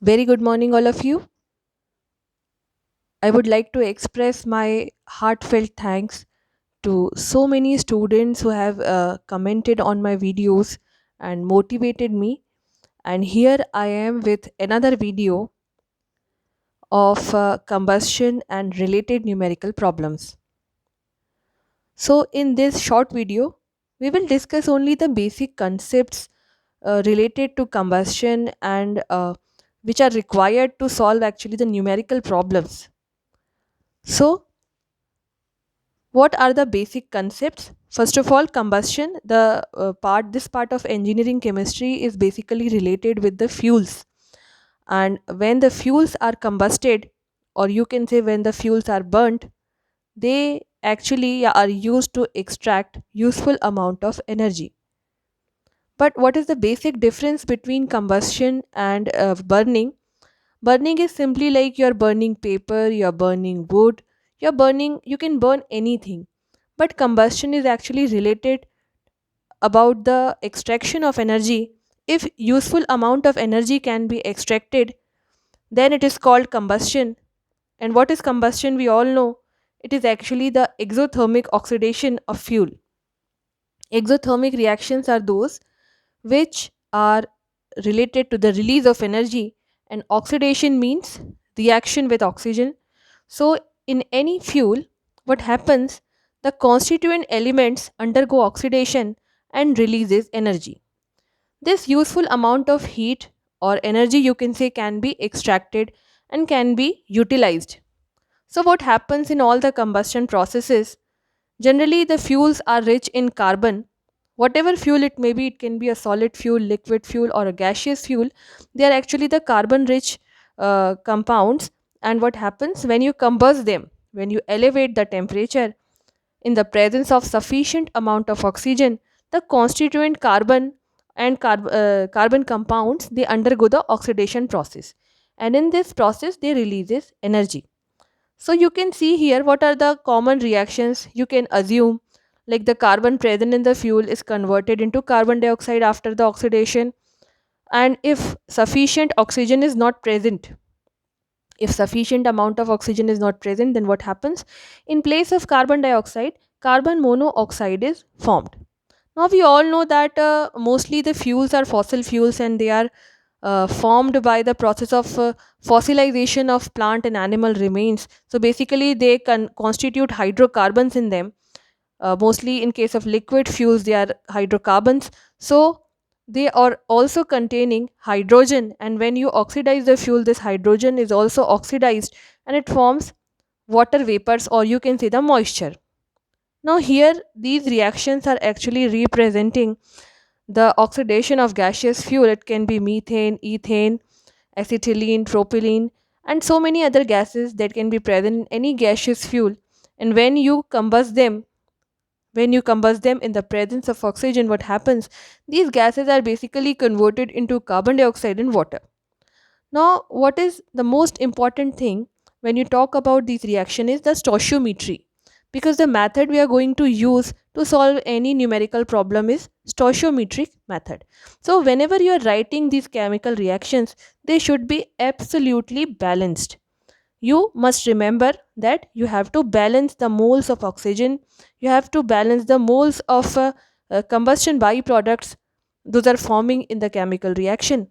Very good morning, all of you. I would like to express my heartfelt thanks to so many students who have commented on my videos and motivated me. And here I am with another video of combustion and related numerical problems. So, in this short video, we will discuss only the basic concepts related to combustion and which are required to solve actually the numerical problems. So, what are the basic concepts? First of all, combustion, this part of engineering chemistry is basically related with the fuels. And when the fuels are combusted, or you can say when the fuels are burnt, they actually are used to extract useful amount of energy. But what is the basic difference between combustion and burning? Burning is simply like you're burning paper, you're burning wood, you can burn anything. But combustion is actually related about the extraction of energy. If useful amount of energy can be extracted, then it is called combustion. And what is combustion? We all know it is actually the exothermic oxidation of fuel. Exothermic reactions are those which are related to the release of energy, and oxidation means reaction with oxygen. So, in any fuel, what happens? The constituent elements undergo oxidation and releases energy. This useful amount of heat or energy, you can say, can be extracted and can be utilized. So, what happens in all the combustion processes? Generally, the fuels are rich in carbon. Whatever fuel it may be, it can be a solid fuel, liquid fuel, or a gaseous fuel. They are actually the carbon rich compounds. And what happens when you combust them, when you elevate the temperature in the presence of sufficient amount of oxygen, the constituent carbon compounds, they undergo the oxidation process. And in this process, they releases energy. So you can see here what are the common reactions you can assume, like the carbon present in the fuel is converted into carbon dioxide after the oxidation. And if sufficient oxygen is not present, if sufficient amount of oxygen is not present, then what happens? In place of carbon dioxide, carbon monoxide is formed. Now we all know that mostly the fuels are fossil fuels, and they are formed by the process of fossilization of plant and animal remains. So basically, they can constitute hydrocarbons in them. Mostly in case of liquid fuels, they are hydrocarbons. So they are also containing hydrogen, and when you oxidize the fuel, this hydrogen is also oxidized and it forms water vapors, or you can say the moisture. Now, here these reactions are actually representing the oxidation of gaseous fuel. It can be methane, ethane, acetylene, propylene, and so many other gases that can be present in any gaseous fuel. And when you combust them in the presence of oxygen, what happens? These gases are basically converted into carbon dioxide and water. Now, what is the most important thing when you talk about these reaction is the stoichiometry, because the method we are going to use to solve any numerical problem is stoichiometric method. So whenever you are writing these chemical reactions, they should be absolutely balanced. You must remember that you have to balance the moles of oxygen, you have to balance the moles of combustion byproducts, those are forming in the chemical reaction.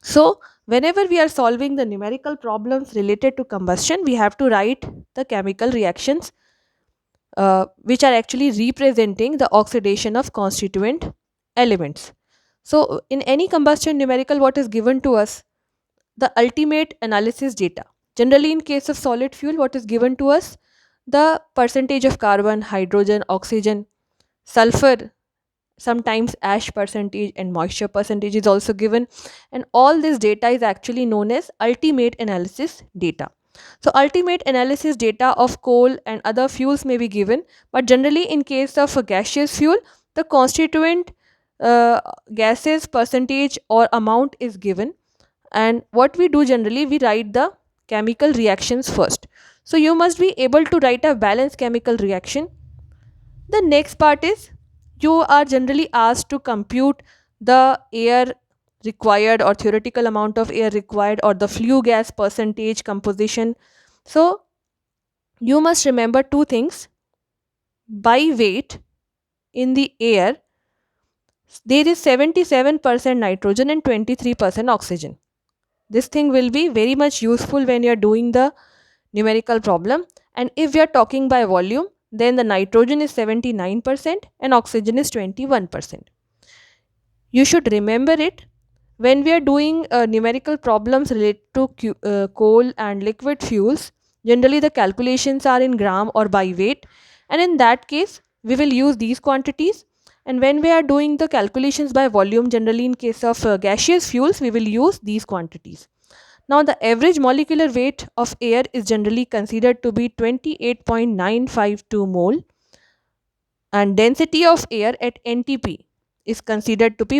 So, whenever we are solving the numerical problems related to combustion, we have to write the chemical reactions which are actually representing the oxidation of constituent elements. So, in any combustion numerical, what is given to us? The ultimate analysis data. Generally, in case of solid fuel, what is given to us? The percentage of carbon, hydrogen, oxygen, sulfur, sometimes ash percentage and moisture percentage is also given, and all this data is actually known as ultimate analysis data. So ultimate analysis data of coal and other fuels may be given, but generally in case of a gaseous fuel, the constituent uh, gases percentage or amount is given. And what we do generally, we write the chemical reactions first. So you must be able to write a balanced chemical reaction. The next part is you are generally asked to compute the air required or theoretical amount of air required or the flue gas percentage composition. So you must remember two things. By weight in the air, there is 77% nitrogen and 23% oxygen. This thing will be very much useful when you are doing the numerical problem. And if we are talking by volume, then the nitrogen is 79% and oxygen is 21%. You should remember it when we are doing numerical problems related to coal and liquid fuels. Generally the calculations are in gram or by weight, and in that case we will use these quantities. And when we are doing the calculations by volume, generally in case of gaseous fuels, we will use these quantities. Now the average molecular weight of air is generally considered to be 28.952 mole, and density of air at NTP is considered to be